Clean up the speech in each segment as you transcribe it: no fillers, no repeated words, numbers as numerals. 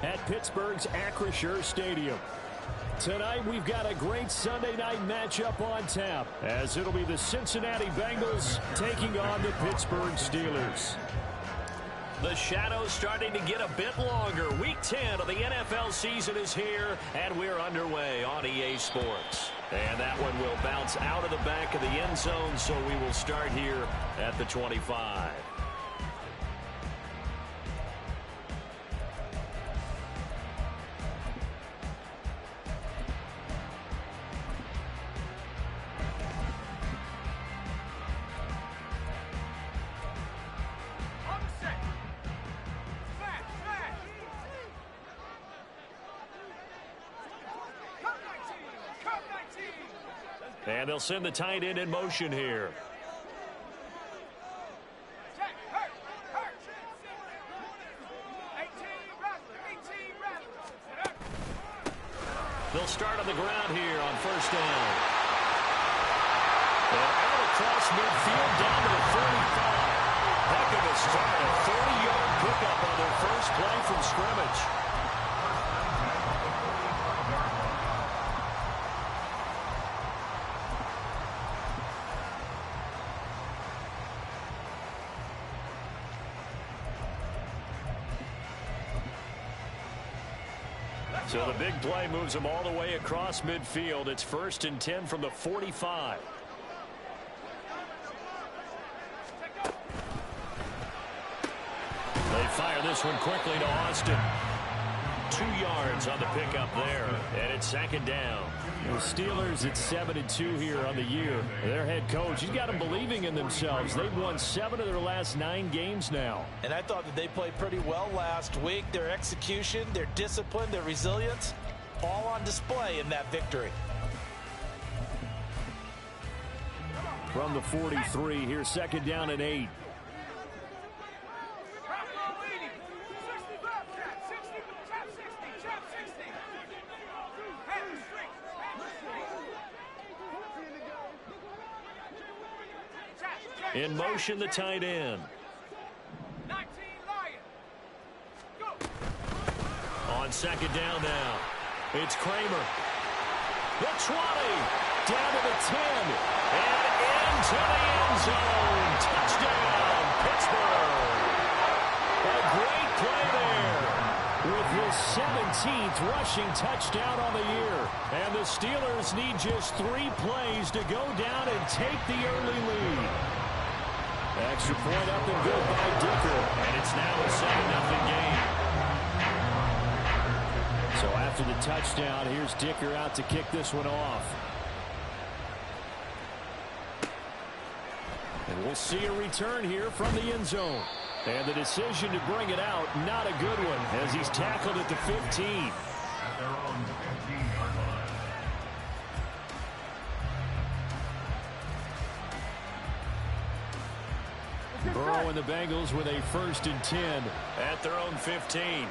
at Pittsburgh's Acrisure Stadium. Tonight, we've got a great Sunday night matchup on tap, as it'll be the Cincinnati Bengals taking on the Pittsburgh Steelers. The shadow's starting to get a bit longer. Week 10 of the NFL season is here, and we're underway on EA Sports. And that one will bounce out of the back of the end zone, so we will start here at the 25. And they'll send the tight end in motion here. They'll start on the ground here on first down. And out across midfield down to the 45. Heck of a start. A 30-yard pickup on their first play from scrimmage. So the big play moves them all the way across midfield. It's 1st and 10 from the 45. They fire this one quickly to Austin. 2 yards on the pickup there, and it's 2nd down. The Steelers at 7-2 here on the year. Their head coach, he's got them believing in themselves. They've won 7 of their last 9 games now. And I thought that they played pretty well last week. Their execution, their discipline, their resilience, all on display in that victory. From the 43, here's 2nd down and 8. In motion, the tight end. On 2nd down now. It's Kramer. The 20. Down to the 10. And into the end zone. Touchdown, Pittsburgh. A great play there. With his 17th rushing touchdown on the year. And the Steelers need just 3 plays to go down and take the early lead. Extra point up and good by Dicker. And it's now a 7-0 game. So after the touchdown, here's Dicker out to kick this one off. And we'll see a return here from the end zone. And the decision to bring it out, not a good one, as he's tackled at the 15. Burrow and the Bengals with a 1st and 10 at their own 15.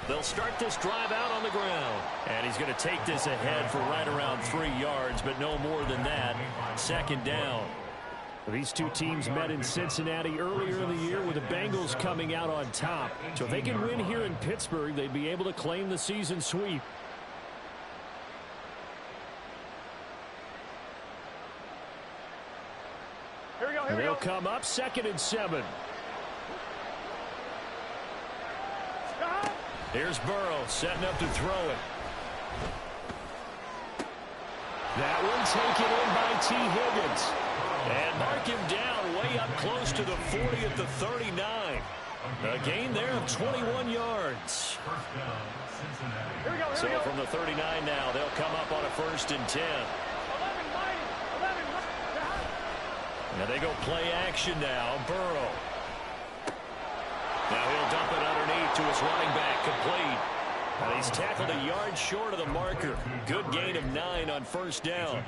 They'll start this drive out on the ground. And he's going to take this ahead for right around 3 yards, but no more than that. 2nd down. These two teams met in Cincinnati earlier in the year with the Bengals coming out on top. So if they can win here in Pittsburgh, they'd be able to claim the season sweep. And they'll come up 2nd and 7. Here's Burrow setting up to throw it. That one taken in by T. Higgins. And mark him down way up close to the 40 at the 39. A gain there of 21 yards. So from the 39 now, they'll come up on a 1st and 10. And they go play action now. Burrow. Now he'll dump it underneath to his running back, complete. And he's tackled a yard short of the marker. Good gain of 9 on 1st down.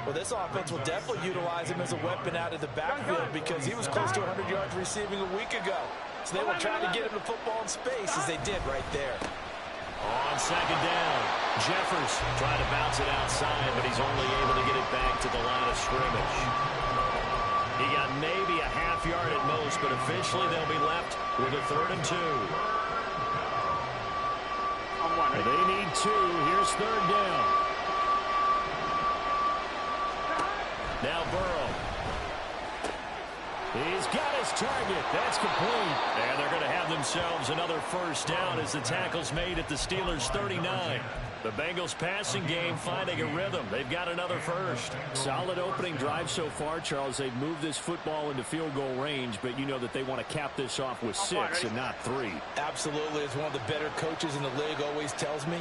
Well, this offense will definitely utilize him as a weapon out of the backfield because he was close to 100 yards receiving a week ago. So they will try to get him the football in space as they did right there. On 2nd down, Jeffers trying to bounce it outside, but he's only able to get it back to the line of scrimmage. He got maybe a half yard at most, but officially they'll be left with a 3rd and 2. They need 2. Here's 3rd down. Now Burrow. He's got his target. That's complete. And they're going to have themselves another 1st down as the tackle's made at the Steelers' 39. The Bengals passing game finding a rhythm. They've got another 1st. Solid opening drive so far, Charles. They've moved this football into field goal range, but you know that they want to cap this off with 6 and not 3. Absolutely. As one of the better coaches in the league always tells me,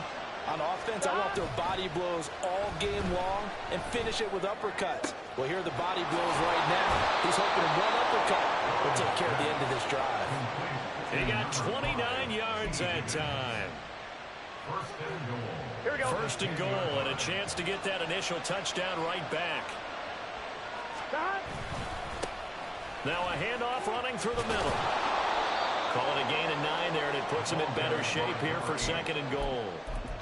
on offense, I want their body blows all game long and finish it with uppercuts. Well, here are the body blows right now. He's hoping one uppercut will take care of the end of this drive. He got 29 yards that time. Here we go. 1st and goal, and a chance to get that initial touchdown right back. Now a handoff running through the middle. Call it a gain of 9 there, and it puts him in better shape here for 2nd and goal.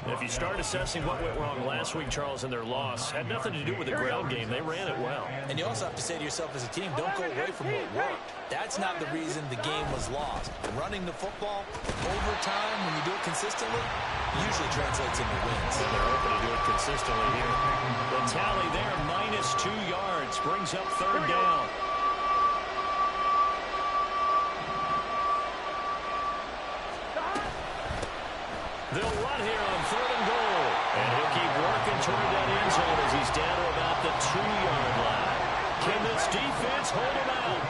If you start assessing what went wrong last week, Charles, in their loss, had nothing to do with the ground game. They ran it well. And you also have to say to yourself as a team, don't go away from what worked. That's not the reason the game was lost. Running the football over time, when you do it consistently, usually translates into wins. And they're hoping to do it consistently here. The tally there, minus 2 yards, brings up 3rd down. They'll run here on 3rd and goal. And he'll keep working toward that end zone as he's down to about the 2-yard line. Can this defense hold him out?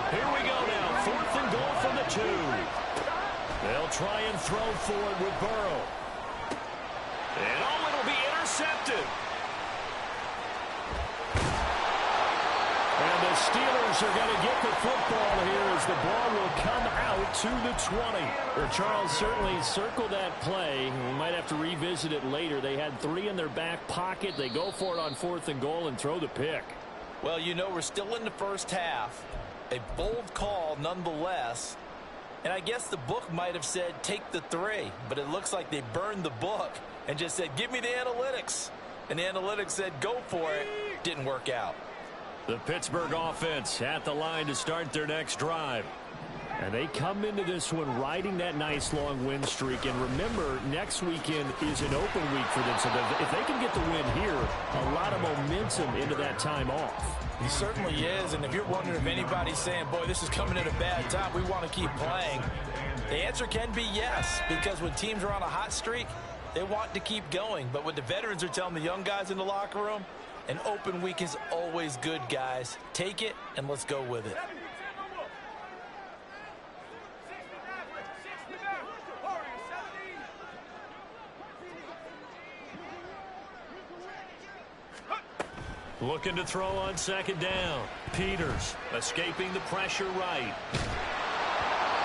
Here we go now. 4th and goal from the 2. They'll try and throw for it with Burrow. And it'll be intercepted. And the Steelers are going to get the football here as the ball will come out to the 20. Well, Charles, certainly circle that play. We might have to revisit it later. They had 3 in their back pocket. They go for it on 4th and goal and throw the pick. Well, you know, we're still in the first half. A bold call nonetheless. And I guess the book might have said take the 3, but it looks like they burned the book and just said give me the analytics. And the analytics said go for it. Didn't work out. The Pittsburgh offense at the line to start their next drive. And they come into this one riding that nice long win streak. And remember, next weekend is an open week for them. So if they can get the win here, a lot of momentum into that time off. He certainly is. And if you're wondering if anybody's saying, boy, this is coming at a bad time, we want to keep playing, the answer can be yes. Because when teams are on a hot streak, they want to keep going. But what the veterans are telling the young guys in the locker room, an open week is always good, guys. Take it, and let's go with it. Looking to throw on 2nd down. Peters escaping the pressure right.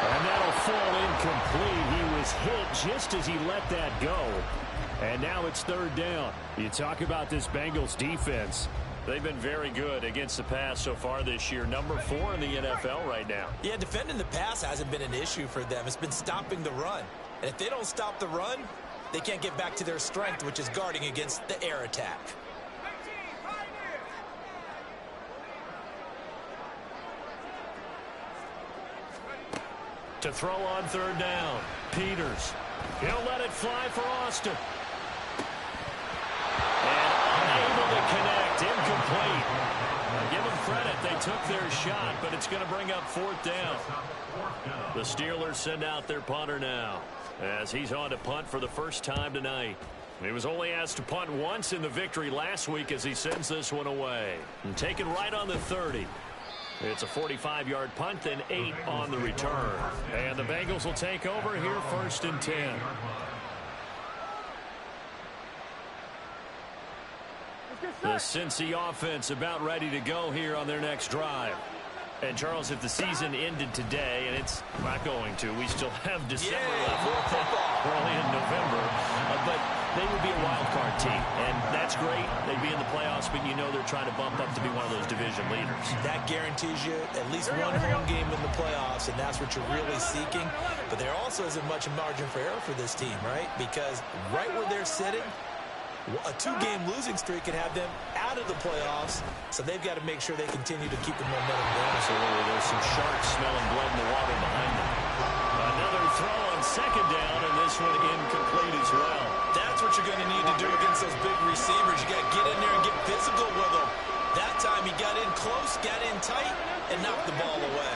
And that'll fall incomplete. He was hit just as he let that go. And now it's 3rd down. You talk about this Bengals defense. They've been very good against the pass so far this year. Number 4 in the NFL right now. Yeah, defending the pass hasn't been an issue for them. It's been stopping the run. And if they don't stop the run, they can't get back to their strength, which is guarding against the air attack. To throw on 3rd down. Peters. He'll let it fly for Austin. And unable to connect. Incomplete. Now give them credit. They took their shot, but it's going to bring up 4th down. The Steelers send out their punter now as he's on to punt for the first time tonight. He was only asked to punt once in the victory last week as he sends this one away. And taken right on the 30. It's a 45-yard punt, then 8 on the return. And the Bengals will take over here 1st and 10. The Cincy offense about ready to go here on their next drive. And, Charles, if the season ended today, and it's not going to, we still have December left, early in November, but they would be a wild card team, and that's great. They'd be in the playoffs, but you know they're trying to bump up to be one of those division leaders. That guarantees you at least one home game in the playoffs, and that's what you're really seeking. But there also isn't much margin for error for this team, right? Because right where they're sitting, a 2-game losing streak could have them out into the playoffs, so they've got to make sure they continue to keep the momentum going. Absolutely. There's some sharks smelling blood in the water behind them. Another throw on second down, and this one incomplete as well. That's what you're going to need to do against those big receivers. You got to get in there and get physical with them. That time he got in close, got in tight, and knocked the ball away.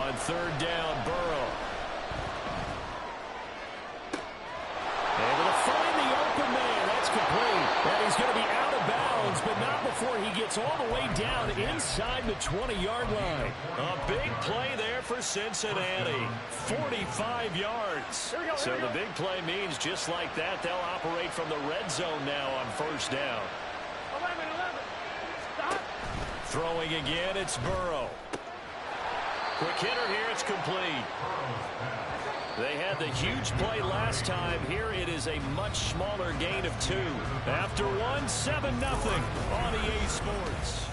On third down, Burrow. Able to find the open man. That's complete. And he's going to be out of bounds, but not before he gets all the way down inside the 20-yard line. A big play there for Cincinnati. 45 yards. So the big play means just like that, they'll operate from the red zone now on first down. 11. Stop. Throwing again, it's Burrow. Quick hitter here, it's complete. They had the huge play last time. Here it is a much smaller gain of 2. After one, 7-0 on EA Sports.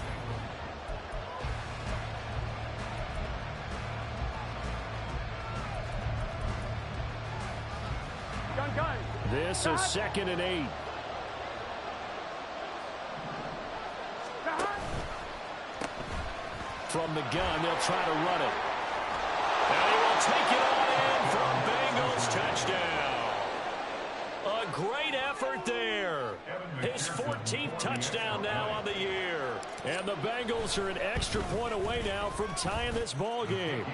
Gun. This is 2nd and 8. From the gun, they'll try to run it. And he will take it on in for a Bengals touchdown. A great effort there. His 14th touchdown now on the year. And the Bengals are an extra point away now from tying this ball game.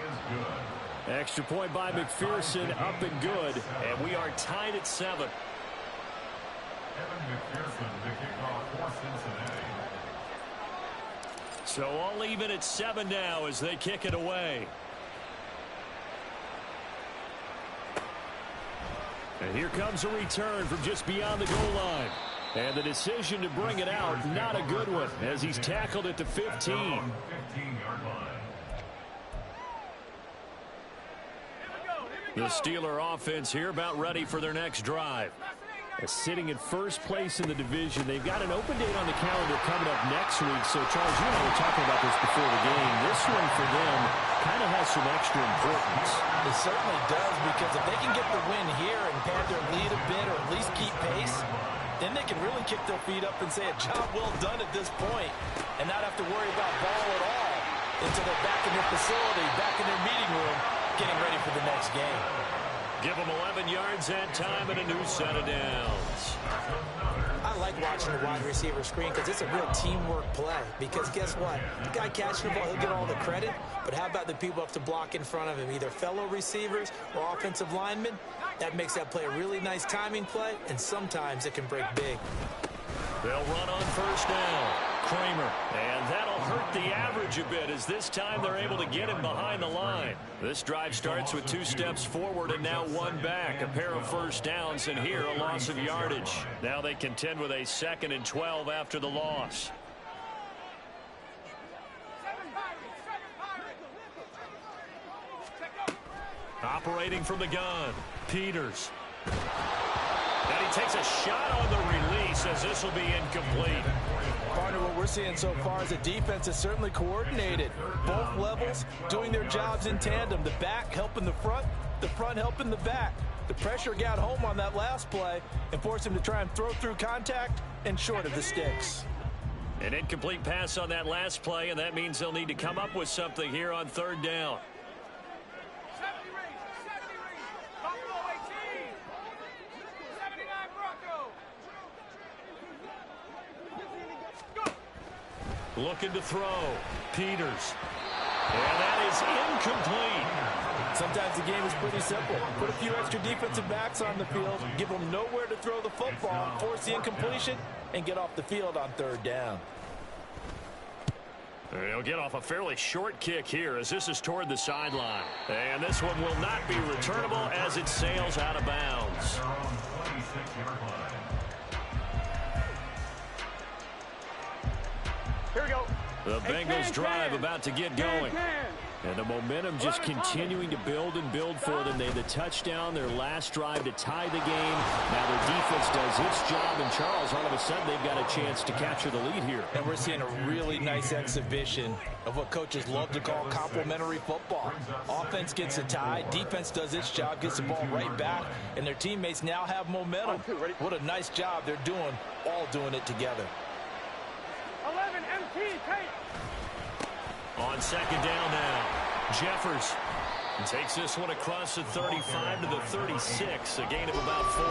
Extra point by McPherson, up and good. And we are tied at 7. So all even at 7 now as they kick it away. And here comes a return from just beyond the goal line. And the decision to bring it out, not a good one, as he's tackled at the 15. The Steeler offense here about ready for their next drive. Sitting in first place in the division. They've got an open date on the calendar coming up next week. So, Charles, you and I were talking about this before the game. This one for them kind of has some extra importance. It certainly does, because if they can get the win here and pad their lead a bit or at least keep pace, then they can really kick their feet up and say a job well done at this point and not have to worry about ball at all until they're back in their facility, back in their meeting room, getting ready for the next game. Give them 11 yards that time and a new set of downs. I like watching the wide receiver screen because it's a real teamwork play. Because guess what? The guy catching the ball, he'll get all the credit. But how about the people up to block in front of him, either fellow receivers or offensive linemen? That makes that play a really nice timing play, and sometimes it can break big. They'll run on first down. Kramer. And that'll hurt the average a bit as this time they're able to get him behind the line. This drive starts with 2 steps forward and now 1 back. A pair of first downs, and here a loss of yardage. Now they contend with a 2nd and 12 after the loss. Operating from the gun, Peters. And he takes a shot on the release as this will be incomplete. Partner, what we're seeing so far is the defense is certainly coordinated. Both levels doing their jobs in tandem. The back helping the front helping the back. The pressure got home on that last play and forced him to try and throw through contact and short of the sticks. An incomplete pass on that last play, and that means they'll need to come up with something here on third down. Looking to throw. Peters. And that is incomplete. Sometimes the game is pretty simple. Put a few extra defensive backs on the field, give them nowhere to throw the football, force the incompletion, and get off the field on third down. They'll get off a fairly short kick here as this is toward the sideline. And this one will not be returnable as it sails out of bounds. Here we go. The Bengals drive about to get going. And the momentum just continuing to build and build for them. They had the touchdown, their last drive to tie the game. Now their defense does its job, and Charles, all of a sudden, they've got a chance to capture the lead here. And we're seeing a really nice exhibition of what coaches love to call complementary football. Offense gets a tie, defense does its job, gets the ball right back, and their teammates now have momentum. What a nice job they're doing, all doing it together. 11 MT, take. On second down now, Jeffers takes this one across the 35 to the 36, a gain of about 4.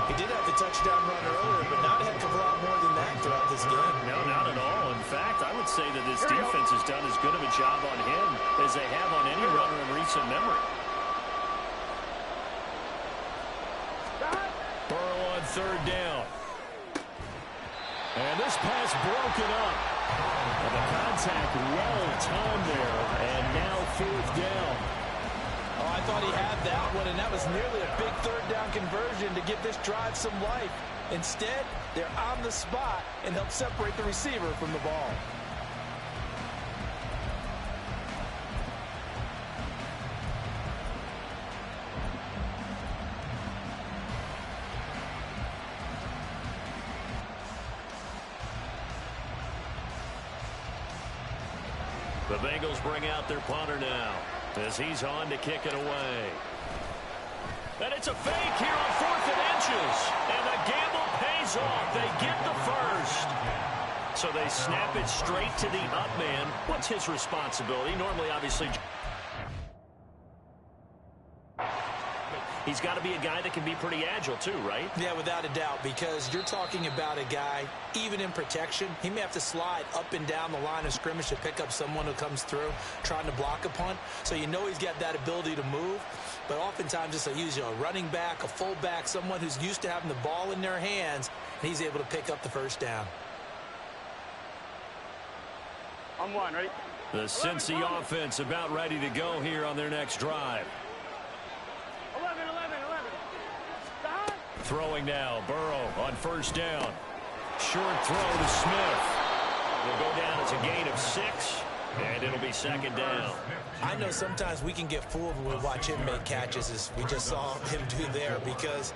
He did have the touchdown run earlier, but not a heck of a lot more than that throughout this game. No, not at all. In fact, I would say that this defense has done as good of a job on him as they have on any runner in recent memory. Burrow on third down. And this pass broken up. And the contact well timed there, and now fourth down. Oh, I thought he had that one, and that was nearly a big third down conversion to give this drive some life. Instead, they're on the spot and help separate the receiver from the ball. The Bengals bring out their punter now as he's on to kick it away. And it's a fake here on 4th and inches. And the gamble pays off. They get the first. So they snap it straight to the up man. What's his responsibility? Normally, obviously, he's got to be a guy that can be pretty agile too, right? Yeah, without a doubt, because you're talking about a guy, even in protection, he may have to slide up and down the line of scrimmage to pick up someone who comes through trying to block a punt. So you know he's got that ability to move, but oftentimes it's usually a running back, a fullback, someone who's used to having the ball in their hands, and he's able to pick up the first down. On one, ready? The Cincy offense about ready to go here on their next drive. 11. Throwing now, Burrow on first down. Short throw to Smith. Will go down as a gain of 6, and it'll be second down. I know sometimes we can get fooled when we watch him make catches, as we just saw him do there, because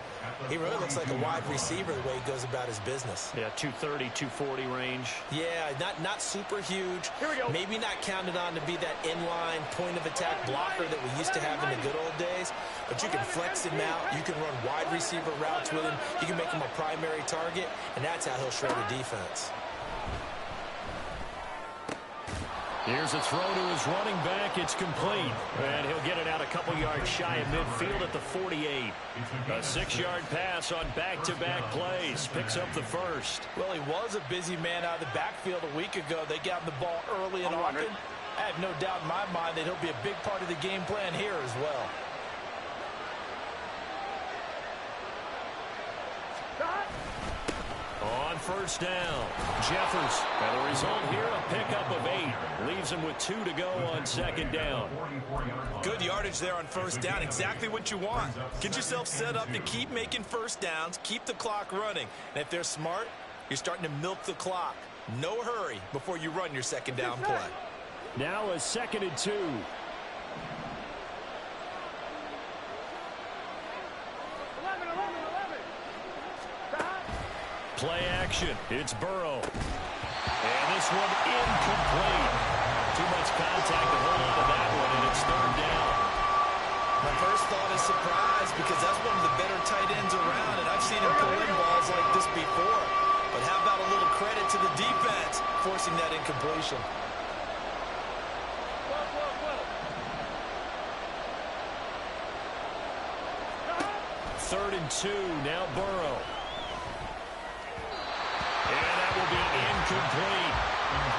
he really looks like a wide receiver the way he goes about his business. Yeah, 230, 240 range. Yeah, not super huge. Here we go. Maybe not counted on to be that inline point-of-attack blocker that we used to have in the good old days, but you can flex him out. You can run wide receiver routes with him. You can make him a primary target, and that's how he'll shred a defense. Here's a throw to his running back. It's complete. And he'll get it out a couple yards shy of midfield at the 48. A 6-yard pass on back-to-back plays. Picks up the first. Well, he was a busy man out of the backfield a week ago. They got him the ball early and often. I have no doubt in my mind that he'll be a big part of the game plan here as well. On first down, Jeffers. And the result here, a pickup of 8. Leaves him with 2 to go on second down. Good yardage there on first down. Exactly what you want. Get yourself set up to keep making first downs, keep the clock running. And if they're smart, you're starting to milk the clock. No hurry before you run your second down play. Now a 2nd and 2. Play action. It's Burrow. And this one incomplete. Too much contact to hold on to that one, and it's third down. My first thought is surprise, because that's one of the better tight ends around, and I've seen him pull in balls like this before. But how about a little credit to the defense forcing that incompletion? Third and 2. Now Burrow. And that will be incomplete.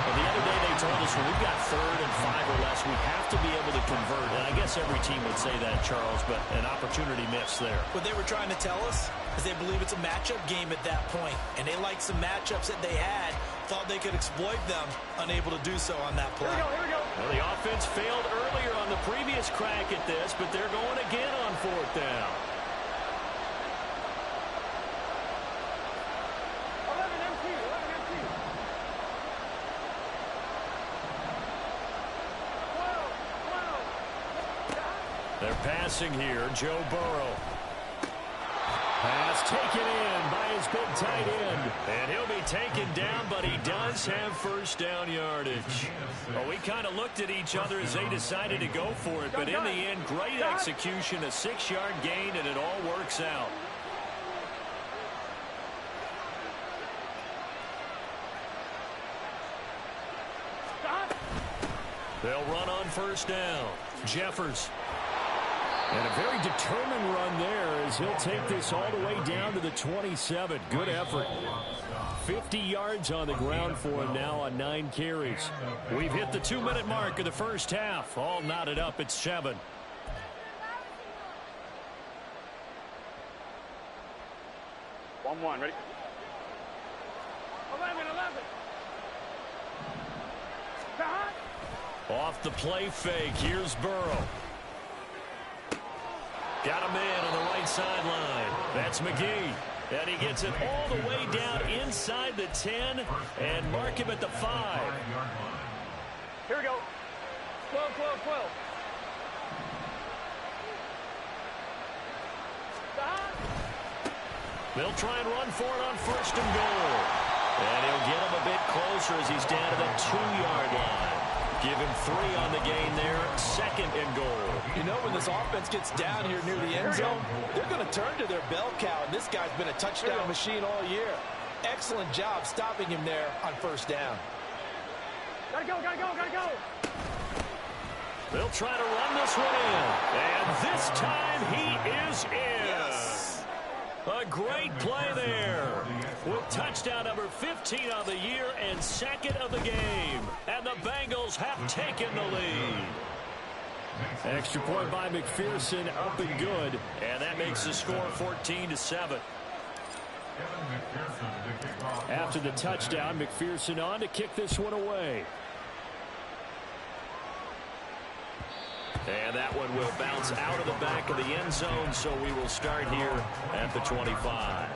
Well, the other day they told us when we've got 3rd and 5 or less, we have to be able to convert. And I guess every team would say that, Charles, but an opportunity missed there. What they were trying to tell us is they believe it's a matchup game at that point, and they liked some matchups that they had, thought they could exploit them, unable to do so on that play. Here we go. Well, the offense failed earlier on the previous crack at this, but they're going again on 4th down. 11 MT. They're passing here. Joe Burrow. Pass taken in by his big tight end. And he'll be taken down, but he does have first down yardage. Well, we kind of looked at each other as they decided to go for it, but in the end, great execution, a 6-yard gain, and it all works out. They'll run on first down. Jeffers. And a very determined run there as he'll take this all the way down to the 27. Good effort. 50 yards on the ground for him now on 9 carries. We've hit the 2-minute mark of the first half. All knotted up at 7. One, ready? 11. Off the play fake. Here's Burrow. Got a man on the right sideline. That's McGee. And he gets it all the way down inside the 10 and mark him at the 5. Here we go. 12. They'll try and run for it on first and goal. And he'll get him a bit closer as he's down to the 2-yard line. Give him 3 on the gain there. 2nd and goal. You know, when this offense gets down here near the end zone, they're going to turn to their bell cow, and this guy's been a touchdown machine all year. Excellent job stopping him there on first down. Gotta go. They'll try to run this one in. And this time he is in. Yes. A great play there. With touchdown number 15 on the year and 2nd of the game. And the Bengals have taken the lead. Extra point by McPherson, up and good. And that makes the score 14-7. After the touchdown, McPherson on to kick this one away. And that one will bounce out of the back of the end zone, so we will start here at the 25.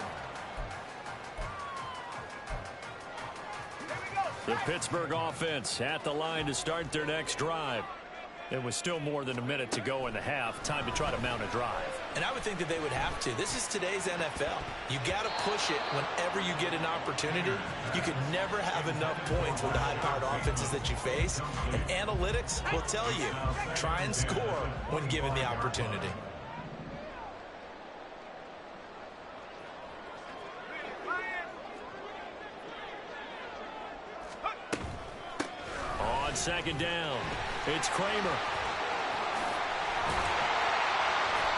The Pittsburgh offense at the line to start their next drive. It was still more than a minute to go in the half. Time to try to mount a drive. And I would think that they would have to. This is today's NFL. You got to push it whenever you get an opportunity. You can never have enough points with the high-powered offenses that you face. And analytics will tell you, try and score when given the opportunity. On 2nd down, it's Kramer.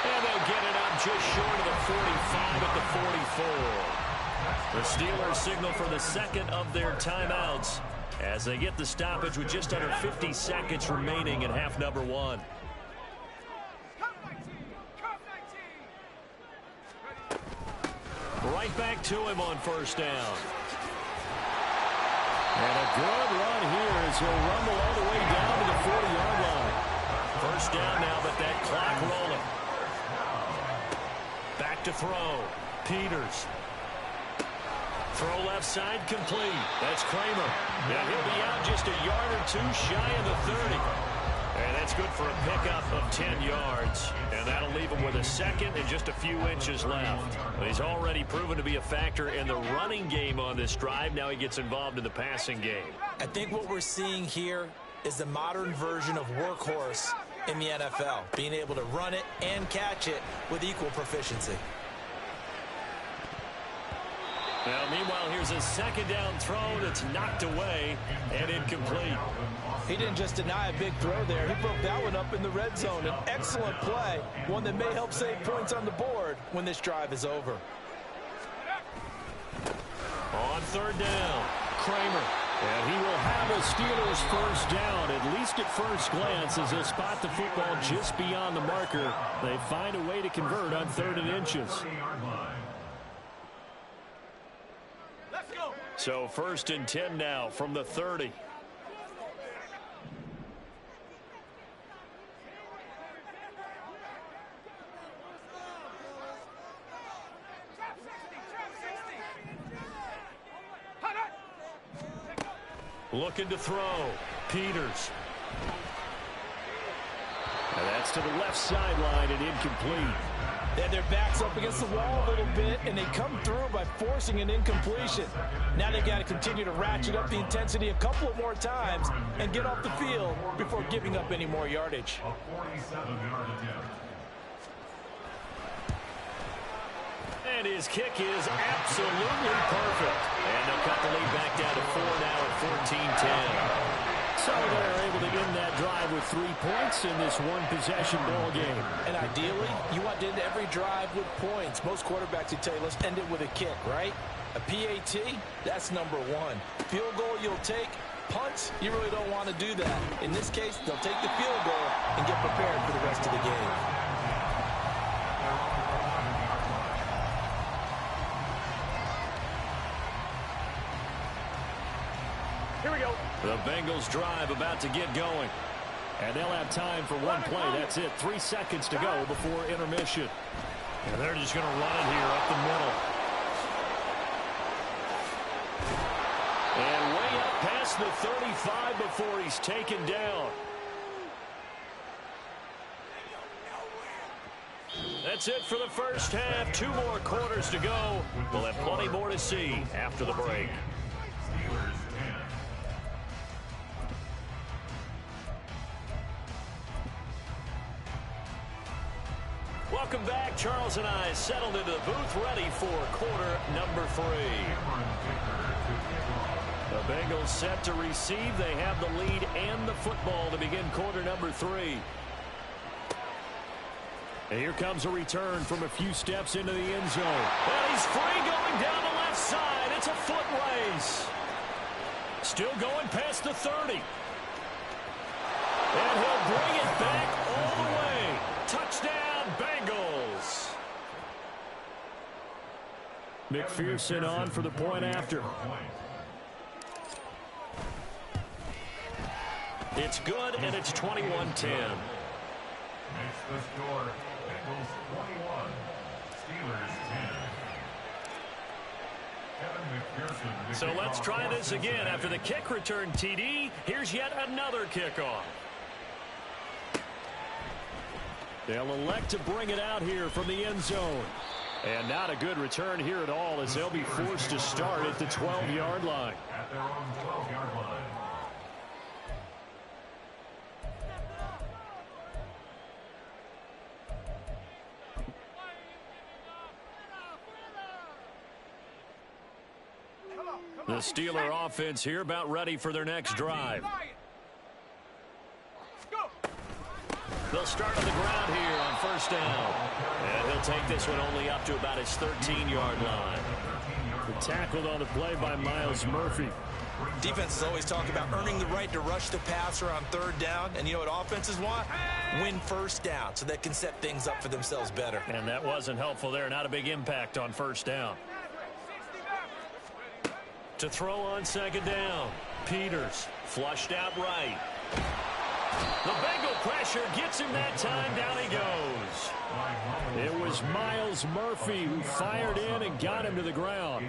And they'll get it up just short of the 45 at the 44. The Steelers signal for the 2nd of their timeouts as they get the stoppage with just under 50 seconds remaining in half number 1. Right back to him on first down. And a good run here as he'll rumble all the way down to the 40-yard line. First down now, but that clock rolling. Back to throw. Peters. Throw left side complete. That's Kramer. Now he'll be out just a yard or 2 shy of the 30. And that's good for a pickup of 10 yards. And that'll leave him with a 2nd and just a few inches left. But he's already proven to be a factor in the running game on this drive. Now he gets involved in the passing game. I think what we're seeing here is the modern version of workhorse in the NFL, being able to run it and catch it with equal proficiency. Now, meanwhile, here's a 2nd down throw that's knocked away and incomplete. He didn't just deny a big throw there. He broke that one up in the red zone. An excellent play, one that may help save points on the board when this drive is over. On 3rd down, Kramer. And he will have a Steelers first down, at least at first glance, as he'll spot the football just beyond the marker. They find a way to convert on 3rd and inches. So 1st and 10 now from the 30. Looking to throw. Peters. And that's to the left sideline and incomplete. They had their backs up against the wall a little bit, and they come through by forcing an incompletion. Now they've got to continue to ratchet up the intensity a couple of more times and get off the field before giving up any more yardage. And his kick is absolutely perfect. And they'll cut the lead back down to 4 now at 14-10. So they're able to end that drive with 3 points in this one-possession ball game. And ideally, you want to end every drive with points. Most quarterbacks would tell you, let's end it with a kick, right? A PAT, that's number 1. Field goal you'll take. Punts, you really don't want to do that. In this case, they'll take the field goal and get prepared for the rest of the game. Here we go. The Bengals drive about to get going. And they'll have time for one play. That's it. 3 seconds to go before intermission. And they're just going to run it here up the middle. And way up past the 35 before he's taken down. That's it for the first half. 2 more quarters to go. We'll have plenty more to see after the break. Welcome back. Charles and I settled into the booth ready for quarter number 3. The Bengals set to receive. They have the lead and the football to begin quarter number 3. And here comes a return from a few steps into the end zone. And he's free going down the left side. It's a foot race. Still going past the 30. And he'll bring it back all the way. Touchdown, Bengals. McPherson on for the point after. It's good, and it's 21-10. Makes the score Bengals 21, Steelers 10. So let's try this again. After the kick return TD, here's yet another kickoff. They'll elect to bring it out here from the end zone. And not a good return here at all, as they'll be forced to start at the 12-yard line. At their own 12-yard line. The Steeler offense here about ready for their next drive. They'll start on the ground here on first down. And he'll take this one only up to about his 13-yard line. Tackled on the play by Myles Murphy. Defenses always talk about earning the right to rush the passer on third down. And you know what offenses want? Win first down so they can set things up for themselves better. And that wasn't helpful there. Not a big impact on first down. To throw on second down. Peters flushed out right. The Bengal pressure gets him that time. Down he goes. It was Myles Murphy who fired in and got him to the ground.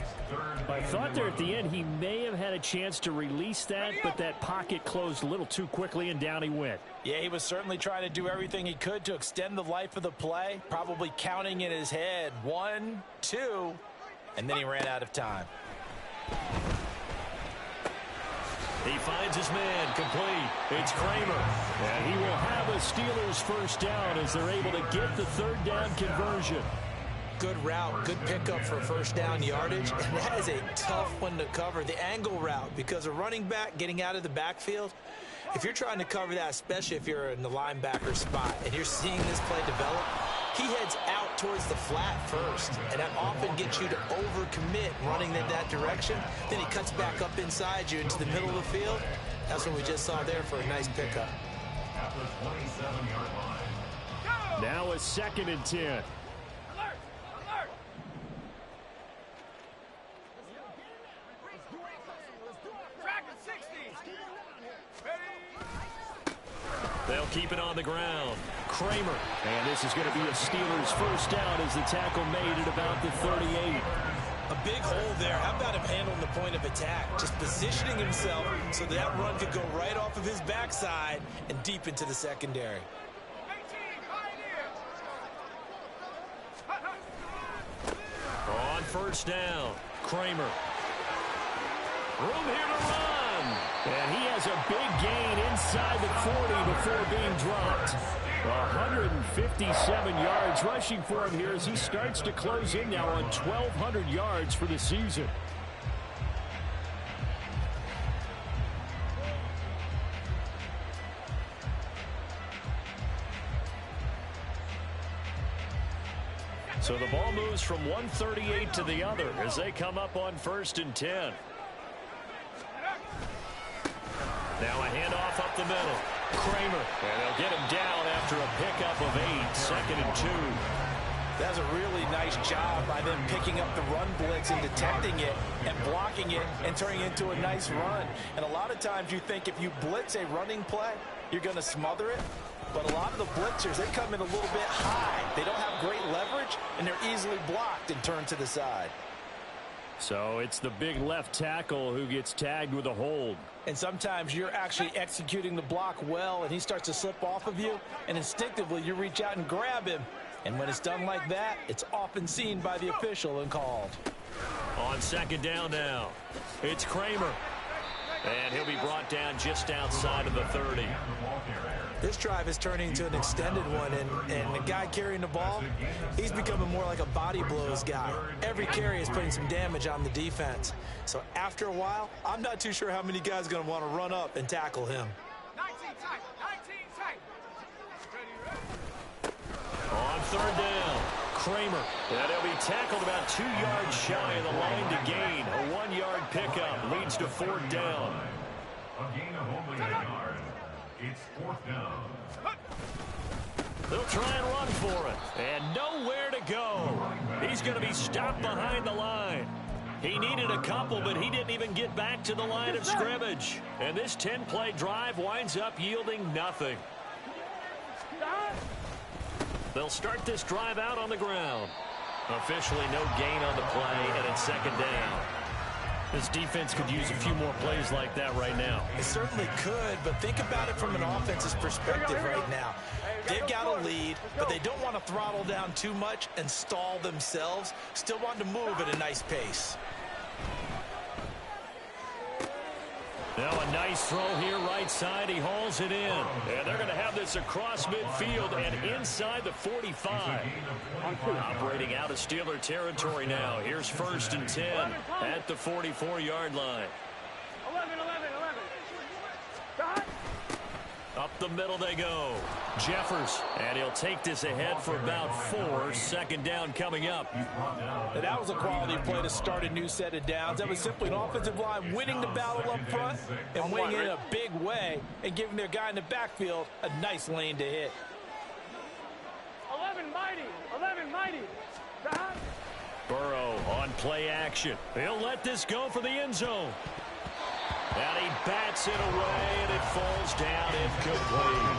I thought there at the end he may have had a chance to release that, but that pocket closed a little too quickly and down he went. Yeah, he was certainly trying to do everything he could to extend the life of the play, probably counting in his head 1, 2, and then he ran out of time. He finds his man, complete. It's Kramer. And he will have a Steelers first down as they're able to get the third down conversion. Good route, good pickup for first down yardage, and that is a tough one to cover, the angle route, because a running back getting out of the backfield, if you're trying to cover that, especially if you're in the linebacker spot and you're seeing this play develop, he heads out towards the flat first, and that often gets you to overcommit running in that direction. Then he cuts back up inside you into the middle of the field. That's what we just saw there for a nice pickup. At the 27-yard line. Now a 2nd and 10. They'll keep it on the ground. Kramer. And this is going to be a Steelers first down as the tackle made at about the 38. A big hole there. How about him handling the point of attack? Just positioning himself so that run could go right off of his backside and deep into the secondary. first down. Kramer. Room here to run. And he has a big gain inside the 40 before being dropped. 157 yards rushing for him here as he starts to close in now on 1,200 yards for the season. So the ball moves from 138 to the other as they come up on 1st and 10. Now a handoff up the middle. Kramer. And they'll get him down after a pickup of 8. 2nd and 2. That's a really nice job by them picking up the run blitz and detecting it and blocking it and turning it into a nice run. And a lot of times you think if you blitz a running play, you're going to smother it. But a lot of the blitzers, they come in a little bit high. They don't have great leverage, and they're easily blocked and turned to the side. So it's the big left tackle who gets tagged with a hold. And sometimes you're actually executing the block well, and he starts to slip off of you, and instinctively you reach out and grab him. And when it's done like that, it's often seen by the official and called. On 2nd down now, it's Kramer. And he'll be brought down just outside of the 30. This drive is turning into an extended one, and the guy carrying the ball, he's becoming more like a body blows guy. Every carry is putting some damage on the defense. So after a while, I'm not too sure how many guys are going to want to run up and tackle him. 19 tight. 19 tight. On 3rd down, Kramer. And he'll be tackled about 2 yards shy of the line to gain. A 1-yard pickup leads to 4th down. A gain of only 8 yards. It's 4th down. They'll try and run for it. And nowhere to go. He's going to be stopped behind the line. He needed a couple, but he didn't even get back to the line of scrimmage. And this 10-play drive winds up yielding nothing. They'll start this drive out on the ground. Officially no gain on the play, and it's 2nd down. This defense could use a few more plays like that right now. It certainly could, but think about it from an offense's perspective right now. They've got a lead, but they don't want to throttle down too much and stall themselves. Still want to move at a nice pace. Now a nice throw here right side. He hauls it in. And they're going to have this across midfield and inside the 45. Operating out of Steeler territory now. Here's 1st and 10 at the 44-yard line. 11. Stop. Up the middle they go. Jeffers. And he'll take this ahead for about 4. 2nd down coming up. And that was a quality play to start a new set of downs. That was simply an offensive line winning the battle up front and winning it in a big way and giving their guy in the backfield a nice lane to hit. 11 mighty. Stop. Burrow on play action. He'll let this go for the end zone. And he bats it away, and it falls down incomplete.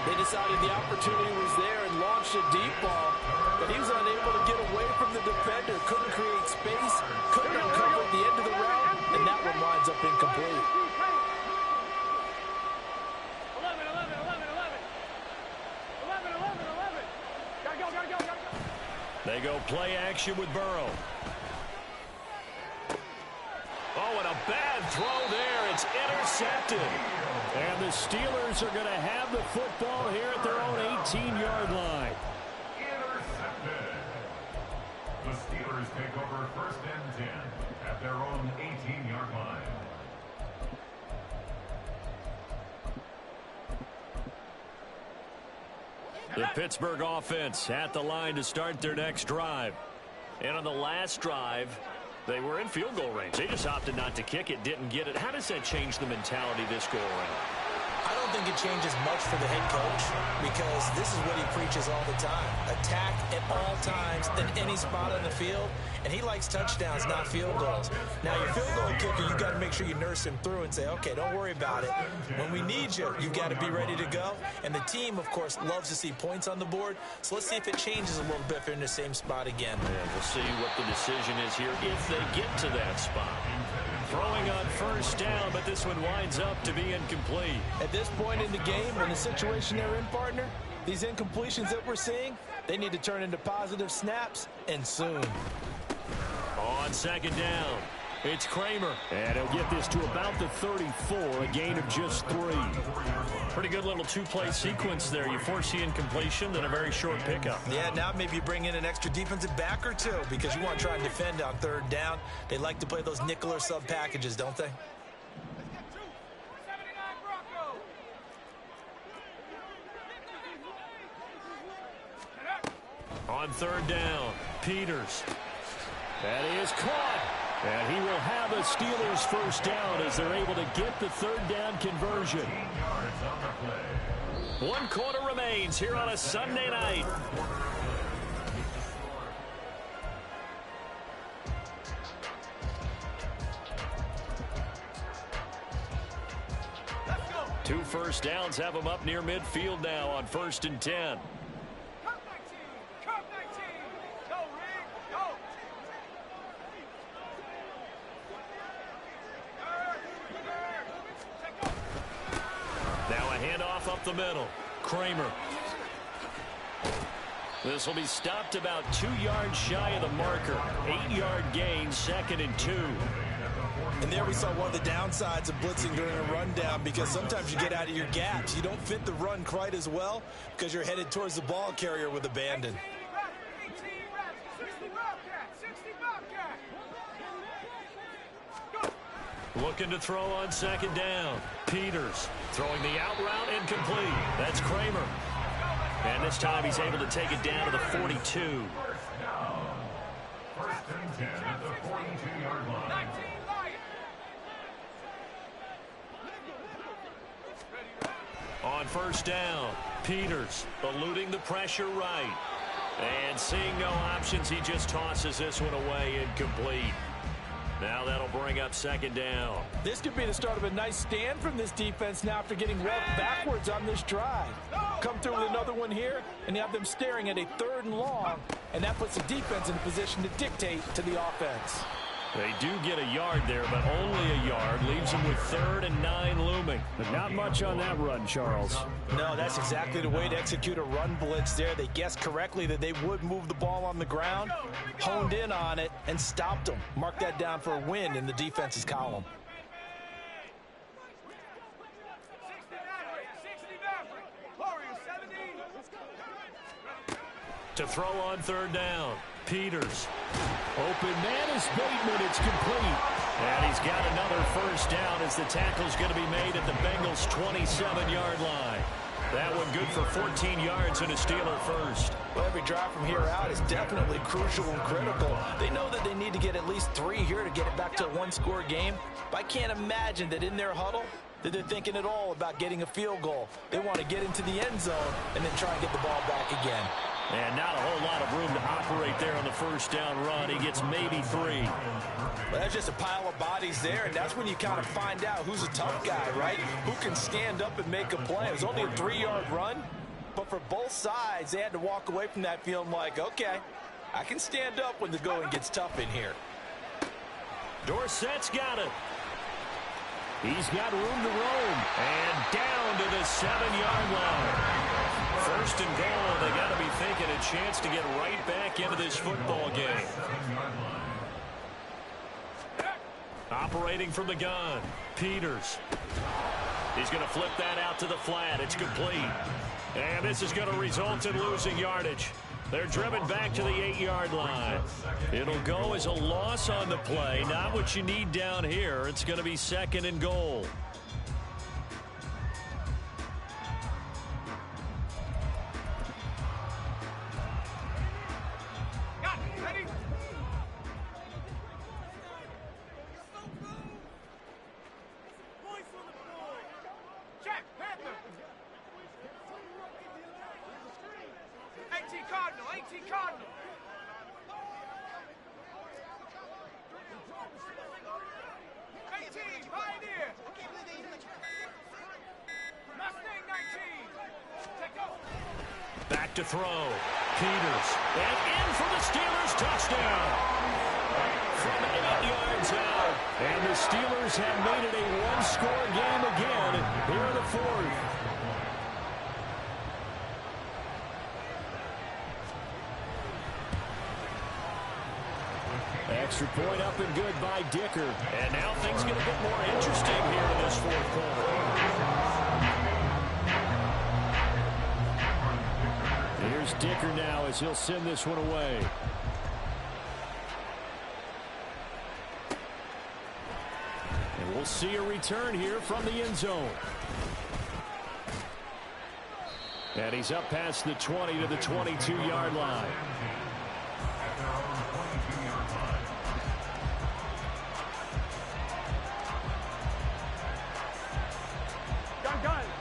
They decided the opportunity was there and launched a deep ball, but he was unable to get away from the defender, couldn't create space, couldn't uncover at the end of the route, and that one winds up incomplete. 11. Gotta go. They go play action with Burrow. Oh, and a bad throw there. It's intercepted. And the Steelers are going to have the football here at their own 18-yard line. Intercepted. The Steelers take over 1st and 10 at their own 18-yard line. The Pittsburgh offense at the line to start their next drive. And on the last drive, they were in field goal range. They just opted not to kick it, didn't get it. How does that change the mentality this go around? I don't think it changes much for the head coach because this is what he preaches all the time. Attack at all times in any spot on the field, and he likes touchdowns, not field goals. Now, your field goal kicker, you've got to make sure you nurse him through and say, okay, don't worry about it. When we need you, you've got to be ready to go. And the team, of course, loves to see points on the board, so let's see if it changes a little bit if they're in the same spot again. Yeah, we'll see what the decision is here if they get to that spot. Throwing on 1st down, but this one winds up to be incomplete. At this point in the game, when the situation they're in, partner, these incompletions that we're seeing, they need to turn into positive snaps, and soon. On second down, it's Kramer. And he'll get this to about the 34, a gain of just 3. Pretty good little two-play sequence there. You force the incompletion, then a very short pickup. Yeah, now maybe you bring in an extra defensive back or two because you want to try and defend on third down. They like to play those nickel or sub packages, don't they? On third down, Peters. That is caught. And he will have a Steelers first down as they're able to get the third down conversion. 1 quarter remains here on a Sunday night. Two first downs have them up near midfield now on 1st and 10. Now a handoff up the middle. Kramer. This will be stopped about 2 yards shy of the marker. 8-yard gain, 2nd and 2. And there we saw one of the downsides of blitzing during a rundown because sometimes you get out of your gaps. You don't fit the run quite as well because you're headed towards the ball carrier with abandon. Looking to throw on 2nd down. Peters throwing the out route incomplete. That's Kramer. And this time he's able to take it down to the 42. First and 10 at the 42-yard line. On 1st down, Peters eluding the pressure right. And seeing no options, he just tosses this one away incomplete. Now that'll bring up 2nd down. This could be the start of a nice stand from this defense now after getting rubbed backwards on this drive. Come through with another one here, and you have them staring at a 3rd and long, and that puts the defense in a position to dictate to the offense. They do get a yard there, but only a yard. Leaves them with 3rd and 9 looming. But not much on that run, Charles. No, that's exactly the way to execute a run blitz there. They guessed correctly that they would move the ball on the ground, honed in on it, and stopped them. Mark that down for a win in the defense's column. To throw on 3rd down, Peters. Open man is Bateman. It's complete. And he's got another first down as the tackle's going to be made at the Bengals' 27-yard line. That one good for 14 yards and a Steeler first. Well, every drive from here out is definitely crucial and critical. They know that they need to get at least 3 here to get it back to a 1-score game. But I can't imagine that in their huddle that they're thinking at all about getting a field goal. They want to get into the end zone and then try and get the ball back again. And not a whole lot of room to operate there on the first down run. He gets maybe 3. Well, that's just a pile of bodies there, and that's when you kind of find out who's a tough guy, right? Who can stand up and make a play. It was only a 3-yard run, but for both sides, they had to walk away from that feeling like, okay, I can stand up when the going gets tough in here. Dorsett's got it. He's got room to roam. And down to the 7-yard line. 1st and goal. They got to be thinking a chance to get right back into this football game. Operating from the gun, Peters. He's going to flip that out to the flat. It's complete. And this is going to result in losing yardage. They're driven back to the 8-yard line. It'll go as a loss on the play. Not what you need down here. It's going to be 2nd and goal. Back to throw. Peters. And in for the Steelers touchdown. From 8 yards out. And the Steelers have made it a 1-score game again here in the 4th. Extra point up and good by Dicker. And now things get a bit more interesting here in this fourth quarter. Here's Dicker now as he'll send this one away. And we'll see a return here from the end zone. And he's up past the 20 to the 22-yard line.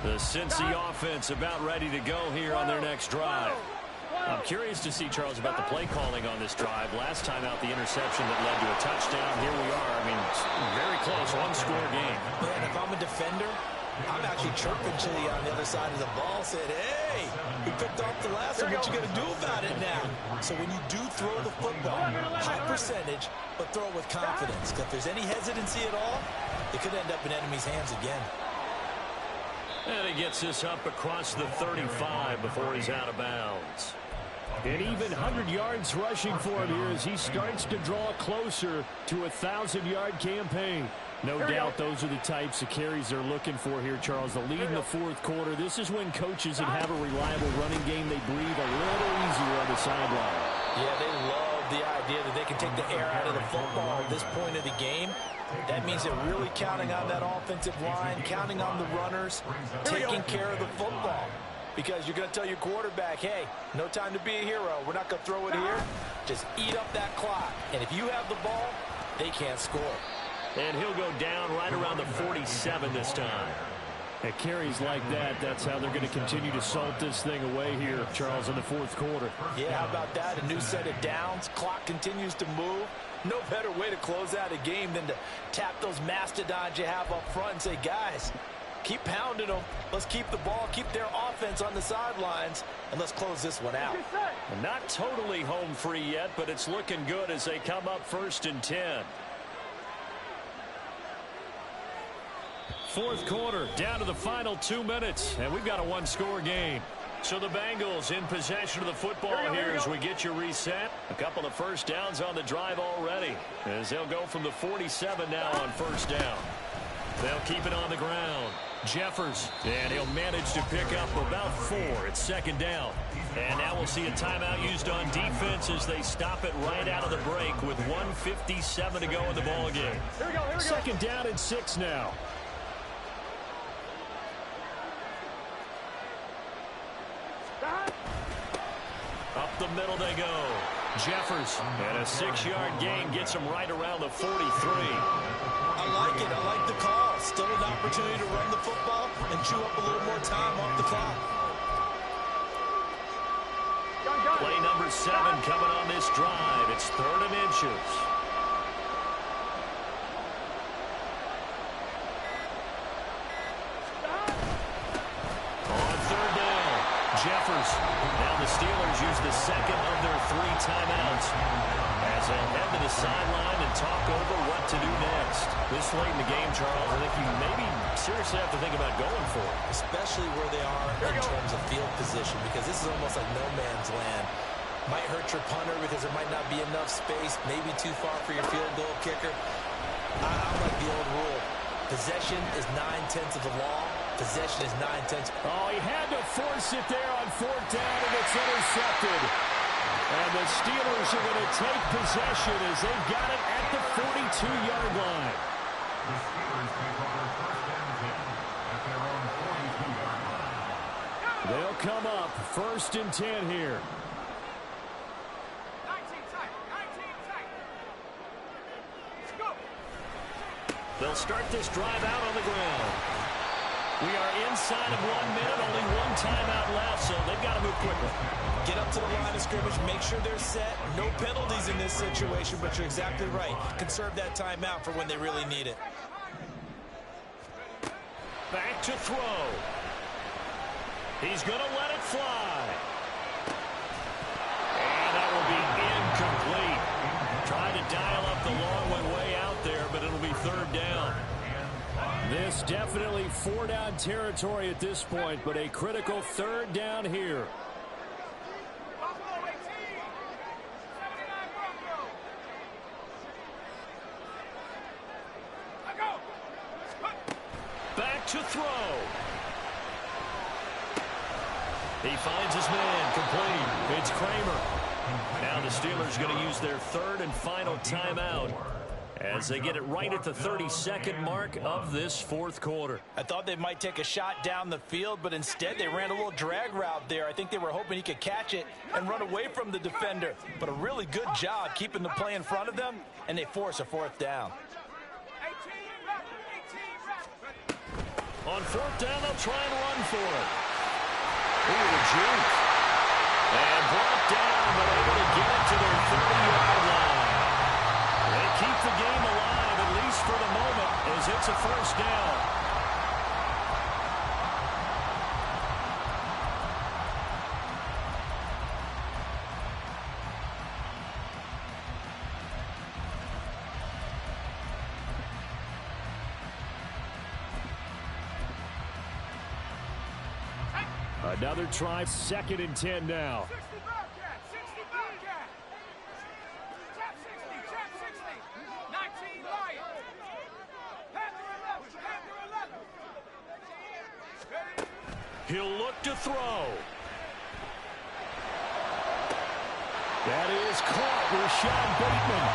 The Cincy offense about ready to go here on their next drive. I'm curious to see, Charles, about the play calling on this drive. Last time out, the interception that led to a touchdown. Here we are. I mean, it's very close, one-score game. Man, if I'm a defender, I'm actually chirping Chili on the other side of the ball, saying, hey, we picked off the last one. What you going to do about it now? So when you do throw the football, high percentage, but throw it with confidence. If there's any hesitancy at all, it could end up in enemy's hands again. And he gets this up across the 35 before he's out of bounds. And even 100 yards rushing for him here as he starts to draw closer to a 1,000-yard campaign. No doubt those are the types of carries they're looking for here, Charles. The lead in the fourth quarter. This is when coaches that have a reliable running game, they breathe a little easier on the sideline. Yeah, they love the idea that they can take the air out of the football at this point of the game. That means they're really counting on that offensive line, counting on the runners, taking care of the football. Because you're going to tell your quarterback, hey, no time to be a hero. We're not going to throw it here. Just eat up that clock. And if you have the ball, they can't score. And he'll go down right around the 47 this time. At carries like that, that's how they're going to continue to salt this thing away here, Charles, in the fourth quarter. Yeah, how about that? A new set of downs. Clock continues to move. No better way to close out a game than to tap those mastodons you have up front and say, guys, keep pounding them. Let's keep the ball, keep their offense on the sidelines, and let's close this one out. Not totally home free yet, but it's looking good as they come up 1st and 10. Fourth quarter, down to the final 2 minutes, and we've got a one-score game. So the Bengals in possession of the football here as we get you reset. A couple of first downs on the drive already as they'll go from the 47 now on first down. They'll keep it on the ground. Jeffers, and he'll manage to pick up about 4 at second down. And now we'll see a timeout used on defense as they stop it right out of the break with 1:57 to go in the ballgame. Second down and 6 now. Up the middle they go. Jeffers, and a 6-yard gain gets him right around the 43. I like it. I like the call. Still an opportunity to run the football and chew up a little more time off the clock. Play number 7 coming on this drive. It's 3rd and inches. On 3rd down, Jeffers. Now the Steelers use the second of their 3 timeouts as they head to the sideline and talk over what to do next. This late in the game, Charles, I think you maybe seriously have to think about going for it. Especially where they are in terms of field position, because this is almost like no man's land. Might hurt your punter because there might not be enough space, maybe too far for your field goal kicker. I like the old rule. Possession is 9/10 of the law. Possession is 9/10. Oh, he had to force it there on 4th down, and it's intercepted. And the Steelers are going to take possession as they've got it at the 42-yard line. The Steelers take over 1st and 10 at their own 42-yard line. They'll come up 1st and 10 here. 19 tight. 19 tight. Let's go. They'll start this drive out on the ground. We are inside of 1 minute, only 1 timeout left, so they've got to move quickly. Get up to the line of scrimmage, make sure they're set. No penalties in this situation, but you're exactly right. Conserve that timeout for when they really need it. Back to throw. He's going to let it fly. And that will be incomplete. Tried to dial up the long one way out there, but it'll be 3rd down. This definitely 4-down territory at this point, but a critical 3rd down here. Buffalo 18. 79 Broncos. He finds his man, complete. It's Kramer. Now the Steelers going to use their third and final timeout as they get it right at the 32nd mark of this fourth quarter. I thought they might take a shot down the field, but instead they ran a little drag route there. I think they were hoping he could catch it and run away from the defender. But a really good job keeping the play in front of them, and they force a fourth down. 18 reps. On fourth down, they'll try and run for it. Ooh, the juke. And brought down, but able to get it to their 30-yard line. They keep the game alive, at least for the moment, as it's a first down. Another try, 2nd and 10 now. 60 Bearcat, 60 Bearcat. Trap 60, trap 60. 19 Lions. Panther 11, Panther 11. Ready? He'll look to throw. That is caught, Rashad Bateman.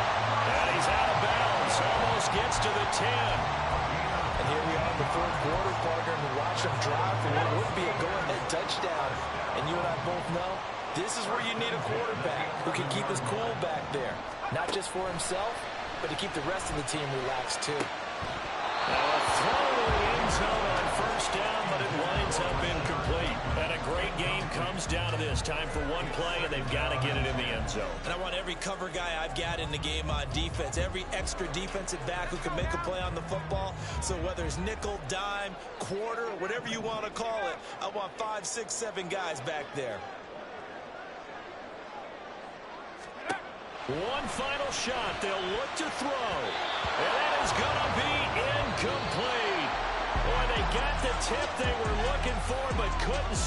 And he's out of bounds. Almost gets to the 10. And here we are in the fourth quarter, partner, and we watch them drive for what would be a go-ahead touchdown. And you and I both know this is where you need a quarterback who can keep his cool back there. Not just for himself, but to keep the rest of the team relaxed too. Now a throw to the end zone on first down, but it winds up incomplete. And a great game comes down to this. Time for one play, and they've got to get it in the end zone. And I want every cover guy I've got in the game on defense, every extra defensive back who can make a play on the football. So whether it's nickel, dime, quarter, whatever you want to call it, I want 5, 6, 7 guys back there. One final shot. They'll look to throw. And that is going to be incomplete. Boy, they got the tip they were looking for, but couldn't